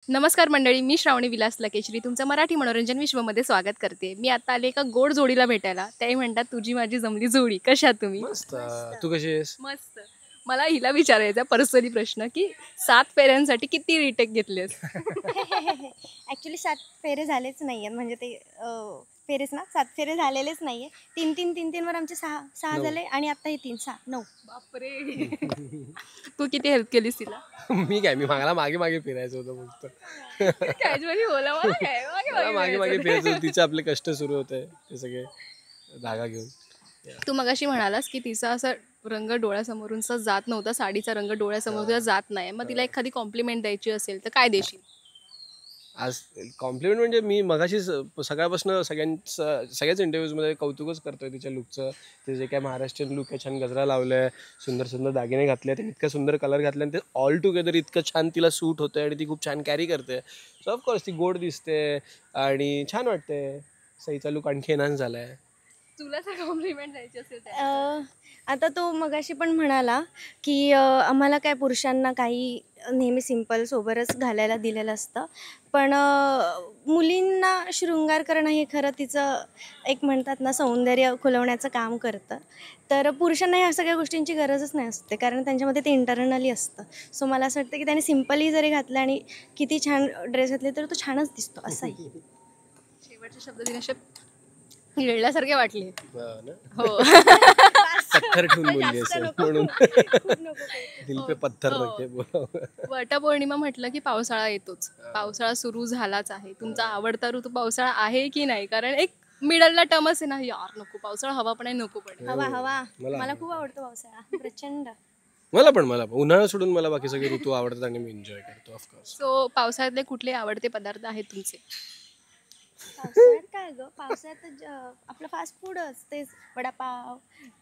नमस्कार मंडळी, मी श्रावणी विलास लकेश्री तुमचं मराठी मनोरंजन विश्वमध्ये स्वागत करते. मी आता आले एका गोड जोडीला भेटायला. त्याही म्हणतात तुझी माझी जमली जोडी. कशा आहात तुम्ही? मस्त. तू कशी आहेस? मस्त. मला हिला विचारायचा पर्सनली प्रश्न की 7 फेऱ्यांसाठी किती रिटेक घेतलेस? ॲक्च्युली 7 फेरे झालेच नाही आहेत. म्हणजे ते फेरेच ना 7 फेरे झालेलेच नाही आहे. 3 वर आमचे 6 झाले आणि आता हे 3 6 9. बापरे. तू किती हेल्प केलीस तिला? मी मला मागे मागे फिरायचं होतं फक्त. कॅज्युअली बोला. मला काय मला मागे मागे फिरायचं होतं. तिचे आपले कष्ट सुरू होते ते सगळे धागा घेऊन. तू मगाशी म्हणालास की तिचा असा रंग डोळ्यासमोरून जात नव्हता, साडीचा रंग डोळ्यासमोर जात नाही. मग तिला एखादी कॉम्प्लिमेंट द्यायची असेल तर काय देशील? आज कॉम्प्लिमेंट म्हणजे मी मगाशी सकाळपासून सगळ्याच इंटरव्ह्यूजमध्ये कौतुकच करतोय तिच्या लुकचं. ते जे काय महाराष्ट्रीयन लुक आहे, छान गजरा लावलाय, सुंदर सुंदर दागिने घातले, ते इतकं सुंदर कलर घातले आणि ते ऑल टुगेदर इतकं छान तिला सूट होतं आणि ती खूप छान कॅरी करते. सो ऑफकोर्स ती गोड दिसते आणि छान वाटते. सईचा लुक आणखी एनहान्स झालाय. तुला जर कॉम्प्लिमेंट द्यायची असेल आता तो मगाशी पण म्हणाला की आम्हाला काय पुरुषांना काही नेहमी सिम्पल सोबरच घालायला दिलेलं असतं, पण मुलींना शृंगार करणं हे खरं तिचं एक म्हणतात ना सौंदर्य खुलवण्याचं काम करतं. तर पुरुषांना ह्या सगळ्या गोष्टींची गरजच नाही असते, कारण त्यांच्यामध्ये ते इंटरनली असतं. सो मला असं वाटतं की त्याने सिम्पली जरी घातलं आणि किती छान ड्रेस घातले तर तो छानच दिसतो असंही. शेवटचे शब्द दिले गिळल्यासारखे वाटले. हो. पत्थर ठेवून बोलली असेल म्हणून. दिल पे पत्थर रखे. वटपौर्णिमा म्हटलं की पावसाळा येतोच. पावसाळा सुरू झालाच आहे. तुमचा आवडता ऋतू पावसाळा आहे की नाही? कारण एक मिडलला टर्म असे ना, यार नको पावसाळा, हवा पण आहे, नको पण हवा मला खूप आवडतो पावसाळा प्रचंड. मला पण उन्हाळा सोडून मला बाकी सगळे ऋतू आवडतात आणि मी एन्जॉय करतो ऑफकोर्स. सो पावसाळ्यातले कुठले आवडते पदार्थ आहेत तुमचे? पावसाळ्यात काय ग, पावसाळ्यात आपलं फास्ट फूडच, तेच वडापाव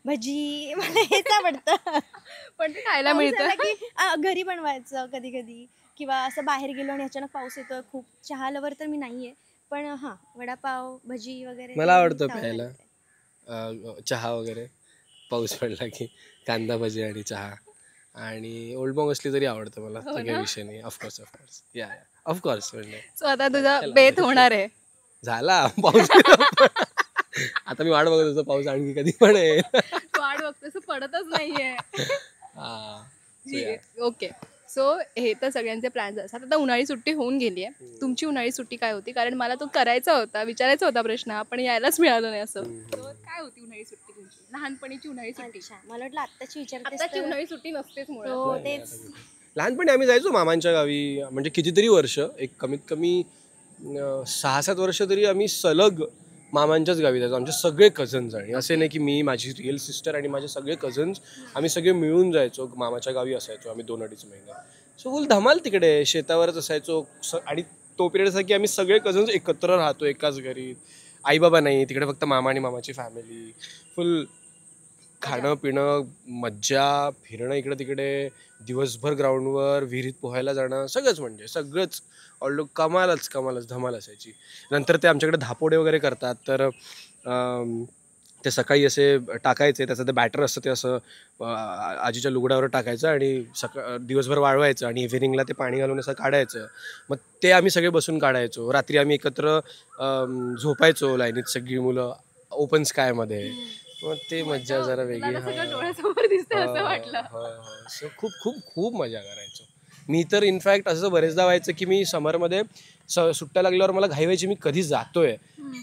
भजी, मला हेच आवडतं. पण ते खायला मिळतं की घरी बनवायचं कधी कधी, किंवा असं बाहेर गेलो आणि अचानक पाऊस येतो. खूप चहा लवर तर मी नाहीये, पण हां वडापाव भजी वगैरे मला आवडतं प्यायला चहा वगैरे. पाऊस पडला की कांदा भजी आणि चहा, आणि ओल्ड बॉंग असली तरी आवडतं मला. काही विषय नाही. ऑफकोर्स या ऑफकोर्स. म्हणजे सो आता तुझा बेत होणार आहे. झाला पाऊस. आता मी वाट बघत होतो पाऊस आणखी कधी पडेल. वाट बघतोस, पडतच नाहीये. ओके. सो हे तर सगळ्यांचे प्लॅन्स असतात. आता उन्हाळी सुट्टी होऊन गेली आहे. तुमची उन्हाळी सुट्टी काय होती? कारण मला तो करायचा होता, विचारायचा होता प्रश्न, पण यायलाच मिळालं नाही. असं काय होती उन्हाळी सुट्टी तुमची, लहानपणीची उन्हाळी सुट्टी? मला वाटलं आत्ताची विचारतेस. आत्ताची उन्हाळी सुट्टी नसतेच मुळात. हो तेच. लहानपणी आम्ही जायचो मामांच्या गावी. म्हणजे कितीतरी वर्ष, एक कमीत कमी 6-7 वर्ष तरी आम्ही सलग मामांच्याच गावी जायचो. आमचे सगळे कझन्स, आणि असे नाही की मी, माझी रिअल सिस्टर आणि माझे सगळे कझन्स, आम्ही सगळे मिळून जायचो. मामाच्या गावी असायचो आम्ही 2-2.5 महिने. सो फुल धमाल तिकडे शेतावरच असायचो. आणि तो पिरियड असा की आम्ही सगळे कझन्स एकत्र राहतो एकाच घरी. आईबाबा नाही तिकडे, फक्त मामा आणि मामाची फॅमिली. फुल खाणं पिणं, मज्जा, फिरणं इकडे तिकडे, दिवसभर ग्राउंडवर, विहिरीत पोहायला जाणं, सगळंच म्हणजे सगळंच ऑल्डो कमालच धमाल असायची. नंतर ते आमच्याकडे धापोडे वगैरे करतात, तर ते सकाळी असे टाकायचे, त्याचं ते बॅटर असतं ते असं आजीच्या लुगड्यावर टाकायचं आणि दिवसभर वाळवायचं आणि इव्हिनिंगला ते पाणी घालून असं काढायचं. मग ते आम्ही सगळे बसून काढायचो. रात्री आम्ही एकत्र झोपायचो लाईनीत सगळी मुलं ओपन स्कायमध्ये. मग ते मज्जा जरा वेगळी. खूप खूप खूप मजा करायचो मी तर. इनफॅक्ट असं बरेचदा व्हायचं की मी समरमध्ये सुट्ट्या लागल्यावर मला घाई व्हायची, मी कधी जातोय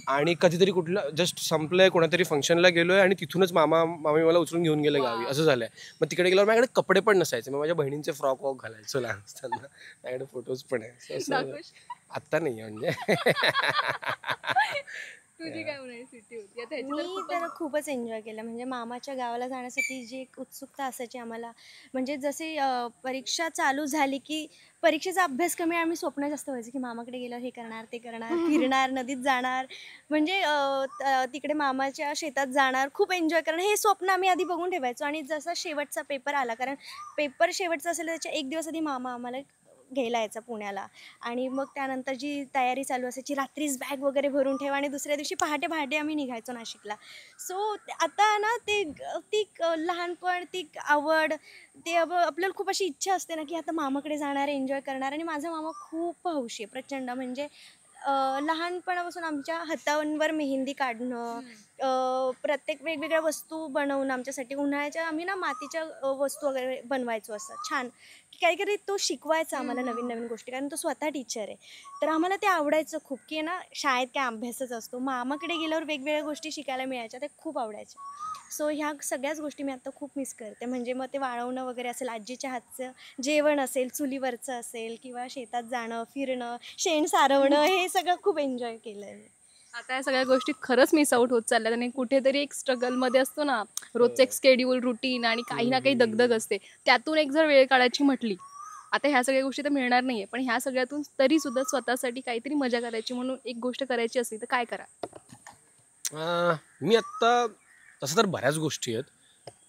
आणि कधीतरी कुठलं जस्ट संपलंय, कोणातरी फंक्शनला गेलोय आणि तिथूनच मामी मला उचलून घेऊन गेले गावी, असं झालंय. मग तिकडे गेल्यावर माझ्याकडे कपडे पण नसायचे. मग माझ्या बहिणींचे फ्रॉक वॉक घालायचो लहान असताना. माझ्याकडे फोटोज पण आहे. आत्ता नाही म्हणजे. तुझी काय उन्हाळी सुट्टी होती? मी तर खूपच एन्जॉय केलं. म्हणजे मामाच्या गावाला जाण्यासाठी जी एक उत्सुकता असायची आम्हाला, म्हणजे जसे परीक्षा चालू झाली की परीक्षेचा अभ्यास कमी, आम्ही स्वप्न जास्त व्हायचं की मामाकडे गेल्यावर हे करणार ते करणार, फिरणार, नदीत जाणार, म्हणजे तिकडे मामाच्या शेतात जाणार, खूप एन्जॉय करणार, हे स्वप्न आम्ही आधी बघून ठेवायचो. आणि जसा शेवटचा पेपर आला, कारण पेपर शेवटचा असेल त्याच्या एक दिवस आधी मामा आम्हाला घ्यायला यायचा पुण्याला. आणि मग त्यानंतर जी तयारी चालू असायची, रात्रीच बॅग वगैरे भरून ठेवा आणि दुसऱ्या दिवशी पहाटे पहाटे आम्ही निघायचो नाशिकला. सो आता ना लहानपण, ती आवड, ते आपल्याला खूप अशी इच्छा असते ना की आता मामाकडे जाणार, एन्जॉय करणार. आणि माझा मामा खूप हौशी आहे, प्रचंड. म्हणजे लहानपणापासून आमच्या हातांवर मेहंदी काढणं, प्रत्येक वेगवेगळ्या वस्तू बनवणं आमच्यासाठी. उन्हाळ्याच्या आम्ही ना मातीच्या वस्तू वगैरे बनवायचो असं छान. काही तो शिकवायचा आम्हाला नवीन नवीन गोष्टी, कारण तो स्वतः टीचर आहे. तर आम्हाला ते आवडायचं खूप, की ना शाळेत काय अभ्यासच असतो, मामाकडे गेल्यावर वेगवेगळ्या गोष्टी शिकायला मिळायच्या, ते खूप आवडायच्या. सो ह्या सगळ्याच गोष्टी मी आता खूप मिस करते. म्हणजे मग ते वाळवणं वगैरे असेल, आजीच्या हातचं जेवण असेल, चुलीवरचं असेल, किंवा शेतात जाणं, फिरणं, शेण सारवणं, हे सगळं खूप एन्जॉय केलं आहे. आता या सगळ्या गोष्टी खरंच मिस आउट होत चालल्यात आणि कुठेतरी एक स्ट्रगलमध्ये असतो ना, रोजचं एक स्केड्यूल, रुटीन आणि काही ना काही दगदग असते. त्यातून एक जर वेळ काढायची म्हटली, आता ह्या सगळ्या गोष्टी तर मिळणार नाहीये, पण ह्या सगळ्यातून तरी सुद्धा स्वतःसाठी काहीतरी मजा करायची म्हणून एक गोष्ट करायची असली तर काय करा? मी आत्ता तसं तर बऱ्याच गोष्टी आहेत,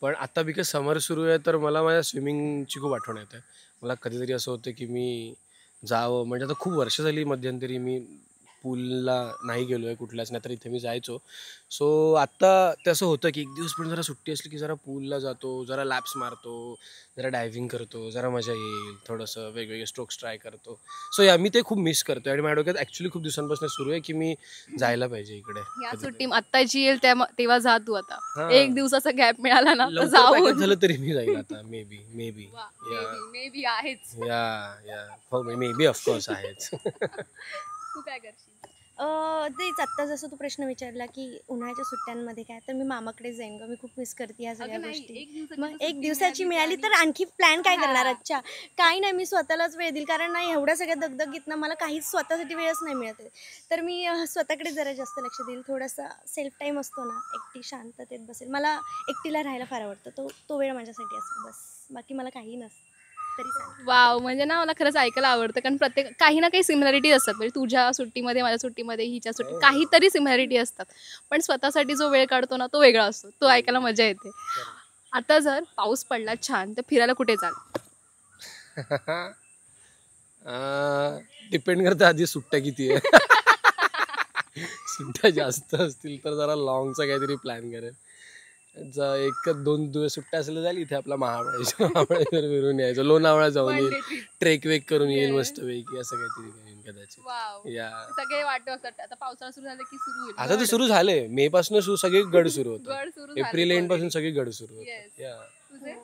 पण आता बिकॉज समर सुरू आहे तर मला माझ्या स्विमिंगची खूप आठवण येते. मला कधीतरी असं होतं की मी जावं, म्हणजे आता खूप वर्ष झाली मध्यंतरी मी पूलला नाही गेलो आहे कुठल्याच, नाही तर इथे मी जायचो. सो आत्ता ते असं होतं की एक दिवस पण जरा सुट्टी असली की जरा पूलला जातो, जरा लॅप्स मारतो, जरा डायव्हिंग करतो, जरा मजा येईल, थोडंसं वेगवेगळे स्ट्रोक्स ट्राय करतो. सो या मी ते खूप मिस करतो आणि माझ्या डोक्यात ॲक्च्युली खूप दिवसांपासून सुरू आहे की मी जायला पाहिजे इकडे या कधीतरी. सुट्टी आत्ता जी येईल तेव्हा जा तू आता. हां. एक दिवसाचा गॅप मिळाला ना तर लवकर जाऊन पॅकेज झालं तरी मी जाईल आता. मे बी मे बी आहेच. हो, मे बी ऑफकोर्स आहेच. तू काय करशील? तेच आत्ता जसं तू प्रश्न विचारला की उन्हाळ्याच्या सुट्ट्यांमध्ये काय, तर मी मामाकडे जाईन गं. मी खूप मिस करते ह्या सगळ्या अगं नाही, गोष्टी. एक दिवसाची मग जर एक सुट्टी दिवसाची मिळाली मिळाली तर आणखी प्लॅन काय करणार? हां. अच्छा, काही नाही, मी स्वतःलाच वेळ देईल, कारण नाही एवढ्या सगळ्या दगदगीत ना मला काहीच स्वतःसाठी वेळच नाही मिळत आहे. तर मी स्वतःकडे जरा जास्त लक्ष देईल. थोडासा सेल्फ टाईम असतो ना, एकटी शांततेत बसेल. मला एकटीला राहायला फार आवडतं. तो वेळ माझ्यासाठी असेल बस. बाकी मला काही नसतं तरी चालेल. वाव, म्हणजे ना मला खरंच ऐकायला आवडतं, कारण प्रत्येक काही ना काही सिमिलॅरिटी असतात. म्हणजे तुझ्या सुट्टीमध्ये, माझ्या सुट्टीमध्ये, हिच्या सुट्टी काहीतरी सिमिलॅरिटी असतात. पण स्वतःसाठी जो वेळ काढतो ना तो वेगळा असतो, तो ऐकायला मजा येते. आता जर पाऊस पडला छान तर फिरायला कुठे जाल? डिपेंड करतं आधी सुट्ट्या किती आहे. सुट्ट्या जास्त असतील तर जरा लॉंगचा काहीतरी प्लॅन करेल. एक 2 दिवस सुट्ट्या असेल झाली इथे आपला महाबळेश्वर फिरून यायचं, लोणावळा जाऊन येईल, ट्रेक वेक करून येईल मस्तपैकी, असं काहीतरी करेन कदाचित. वाव, या सगळे वाटत असतात आता पावसाळा सुरू झाला की सुरू होईल. आता तर सुरू झाले, मे पासून सगळे गड सुरू होतात. गड सुरू झाले एप्रिल एंड पासून already. सगळे गड सुरू होतात. Yes. या तुझे?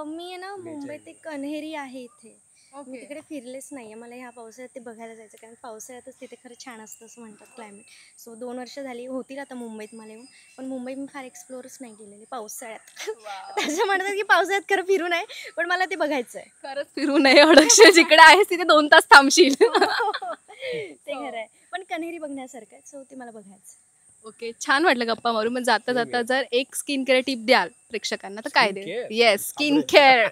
मी आहे ना, मुंबईत एक कन्हेरी आहे इथे. मी ओके. तिकडे फिरलेच नाहीये. मला ह्या पावसाळ्यात ते बघायला जायचं, कारण पावसाळ्यातच तिथे खरं छान असतं असं म्हणतात क्लायमेट. सो 2 वर्ष झाली होतील आता मुंबईत मला येऊन, पण मुंबई मी फार एक्सप्लोअरच नाही केलेली पावसाळ्यात. त्याचं म्हणतात की पावसाळ्यात खरं फिरू नये, पण मला ते बघायचं आहे. खरंच फिरू नये अडक्ष, जिकडे आहेस तिथे 2 तास थांबशील. ते खरं आहे, पण कन्हेरी बघण्यासारखं आहे. सो ते मला बघायचं. ओके, छान वाटलं गप्पा मारून. मग जाता जाता जर एक स्किन केअर टिप द्याल प्रेक्षकांना तर काय Skin द्याल? care? Yes, skin care.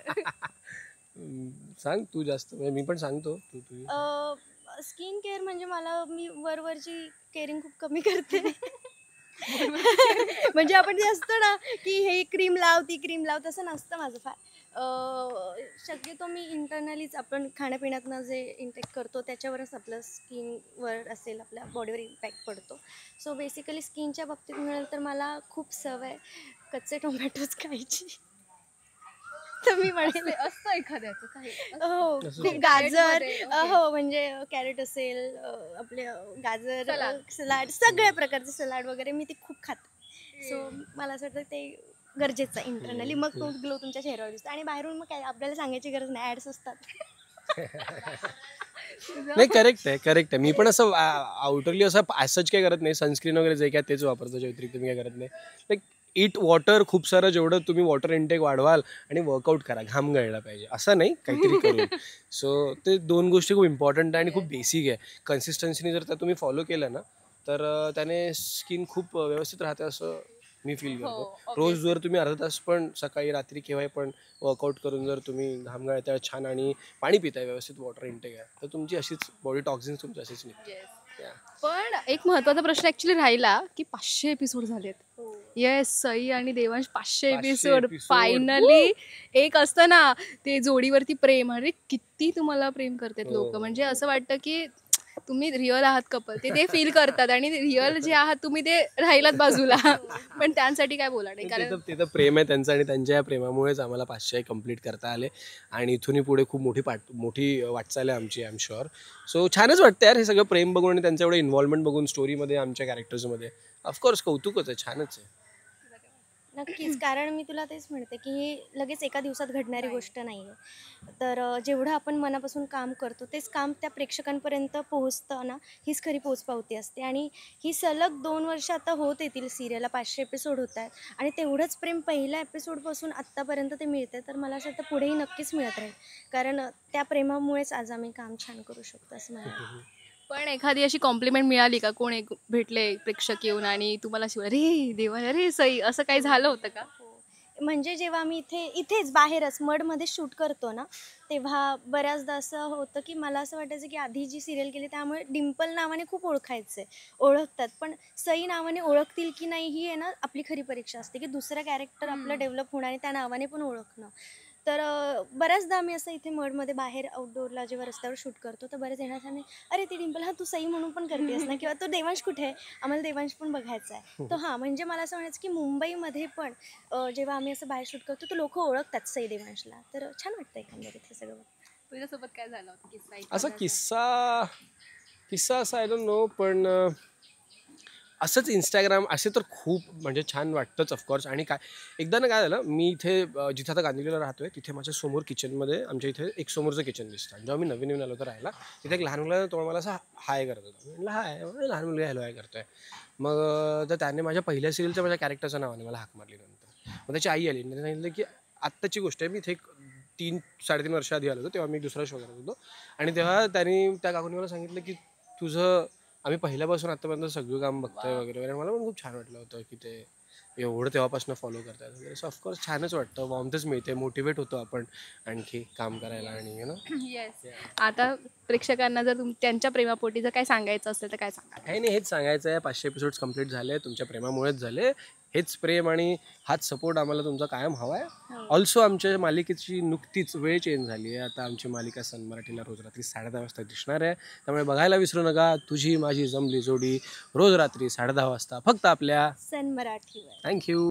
सांग तू जास्त, म्हणजे मी पण सांगतो तू तुझी. स्किन केअर म्हणजे मी वरवरची केअरिंग खूप कमी करते. म्हणजे आपण जे असतो ना की हे क्रीम लाव, ती क्रीम लाव, तसं नसतं माझं फार. शक्यतो मी इंटरनलीच आपण खाण्यापिण्यातनं जे इंटेक करतो त्याच्यावरच आपलं स्किनवर असेल, आपल्या बॉडीवर इम्पॅक्ट पडतो. सो बेसिकली स्किनच्या बाबतीत मिळेल तर मला खूप सवय कच्चे टोमॅटोज खायची. तर मी म्हणेल असतं एखाद्याचं काही. हो, ते गाजर, हो म्हणजे कॅरेट असेल, आपले गाजर, सलाड, सगळ्या प्रकारचे सलाड वगैरे मी ते खूप खाते. सो मला असं वाटतं ते गरजेचं आहे इंटरनली. मग तो ग्लो तुमच्या चेहऱ्यावर दिसतो, आणि बाहेरून मग काय आपल्याला सांगायची गरज नाही, ॲड्स असतात. नाही, करेक्ट आहे. मी पण असं आउटरली असं ॲज काय करत नाही. सनस्क्रीन वगैरे जे काय तेच वापरतो, त्याच्या व्यतिरिक्त मी काय करत नाही. लाईक ईट वॉटर, खूप सारं जेवढं तुम्ही वॉटर इनटेक वाढवाल आणि वर्कआउट करा, घाम गळला पाहिजे, असं नाही काहीतरी करून. सो ते 2 गोष्टी खूप इम्पॉर्टंट आहे आणि खूप बेसिक आहे. कन्सिस्टन्सीने जर त्या तुम्ही फॉलो केलं ना तर त्याने स्किन खूप व्यवस्थित राहते असं मी फील करतो. रोज जर तुम्ही अर्धा तास पण सकाळी रात्री केव्हाही पण वर्कआउट करून जर तुम्ही घाम गळताय छान आणि पाणी पिताय, व्यवस्थित वॉटर इनटेक आहे, तर तुमची अशीच बॉडी टॉक्झिन्स तुमची अशीच निघते. पण एक महत्वाचा प्रश्न ऍक्च्युली राहिला की 500 एपिसोड झालेत. येस, सई आणि देवांश 500 500 एपिसोड episode. फायनली. एक असतं ना ते जोडीवरती प्रेम, अरे किती तुम्हाला प्रेम करतात हो. लोक, म्हणजे असं वाटतं की तुम्ही रिअल आहात कपल, ते फील करतात आणि रिअल जे आहात तुम्ही ते राहिलात बाजूला. पण त्यांसाठी काय बोला नाही, कारण ते तर प्रेम आहे त्यांचं आणि त्यांच्या या प्रेमामुळेच आम्हाला 500 कंप्लीट करता आले आणि इथूनही पुढे खूप मोठी वाटचाल आहे आमची, आय एम शुअर. सो छानच वाटतं यार हे सगळं प्रेम बघून आणि त्यांचं एवढं इन्व्हॉल्वमेंट बघून स्टोरीमध्ये, आमच्या कॅरेक्टर्समध्ये. ऑफकोर्स कौतुकच आहे, छानच आहे. नक्कीच, कारण मी तुला तेच म्हणते की ही लगेच एका दिवसात घडणारी गोष्ट नाही आहे. तर जेवढं आपण मनापासून काम करतो तेच काम त्या प्रेक्षकांपर्यंत पोहोचतं ना, हीच खरी पोचपावती असते. आणि ही सलग 2 वर्ष आता होत येतील सिरियलला, 500 एपिसोड होत आहेत आणि तेवढंच प्रेम पहिल्या एपिसोडपासून आत्तापर्यंत ते मिळतं. तर मला असं वाटतं पुढेही नक्कीच मिळत राहील, कारण त्या प्रेमामुळेच आज आम्ही काम छान करू शकतो असं मला वाटतं. पण एखादी अशी कॉम्प्लिमेंट मिळाली का, कोण एक भेटले प्रेक्षक येऊन आणि तुम्हाला शिवाय अरे देवा, अरे सई, असं काही झालं होतं का? म्हणजे जेव्हा आम्ही इथेच बाहेरच मडमध्ये शूट करतो ना, तेव्हा बऱ्याचदा असं होतं की मला असं वाटायचं की आधी जी सिरियल केली त्यामुळे डिम्पल नावाने खूप ओळखतात, पण सई नावाने ओळखतील की नाही ही आहे ना आपली खरी परीक्षा असते, की दुसरं कॅरेक्टर आपलं डेव्हलप होणं आणि त्या नावाने पण ओळखणं. तर बऱ्याचदा आम्ही असं इथे मडमध्ये बाहेर आउटडोअरला जेव्हा रस्त्यावर शूट करतो तर बरेच येणार आणि अरे ती डिम्पल, हा तू सई म्हणून पण करतेस ना, किंवा तो देवांश कुठे आहे, आम्हाला देवांश पण बघायचा आहे. तर हां, म्हणजे मला असं म्हणायचं की मुंबईमध्ये पण जेव्हा आम्ही असं बाहेर शूट करतो तर लोक ओळखतात सई देवांशला. तर छान वाटतं एकंदरीत हे सगळं. तुझ्यासोबत काय झालं होतं किस्सा असा एखादा? किस्सा असा आय डोंट नो, पण असंच इंस्टाग्राम असे तर खूप म्हणजे छान वाटतंच ऑफकोर्स. आणि एकदा ना काय झालं, मी इथे जिथे आता गांधीला राहतोय तिथे माझ्या समोर किचनमध्ये, आमच्या इथे एक समोरचं किचन दिसतं. आणि जेव्हा मी नवीन आलो होतो राहायला, तिथे एक लहान मुलगा तो मला असा हाय करत होता. म्हटलं हाय, लहान मुलगा हॅलो हाय करतोय. मग तर त्याने माझ्या पहिल्या सिरियलच्या माझ्या कॅरेक्टरच्या नावाने मला हाक मारली. नंतर मग त्याची आई आली आणि त्याने सांगितलं की आत्ताची गोष्ट आहे, मी इथे 3-3.5 वर्ष आधी आलो होतो, तेव्हा मी दुसरा शो करत होतो. आणि तेव्हा त्या काकूने मला सांगितलं की तुझं आम्ही पहिल्यापासून आतापर्यंत सगळं काम बघतोय वगैरे वगैरे. मला पण खूप छान वाटलं होतं की ते एवढं तेव्हापासून फॉलो करतात वगैरे. सो ऑफकोर्स छानच वाटतं, वॉर्मथच मिळते, मोटिवेट होतो आपण आणखी काम करायला. आणि येस. आता प्रेक्षकांना जर त्यांच्या प्रेमापोटी जर काय सांगायचं असेल तर काय सांगा? काही नाही, हेच सांगायचं आहे, 500 एपिसोड्स कंप्लीट झाले, तुमच्या प्रेमामुळेच झाले. हेच प्रेम आणि हाच सपोर्ट आम्हाला तुमचा कायम हवा आहे. ऑल्सो आमच्या मालिकेची नुकतीच वेळ चेंज झाली आहे. आता आमची मालिका सन मराठीला रोज रात्री 10:30 वाजता दिसणार आहे. त्यामुळे बघायला विसरू नका. तुझी माझी जमली जोडी, रोज रात्री 10:30 वाजता फक्त आपल्या सन मराठीवर. थँक्यू.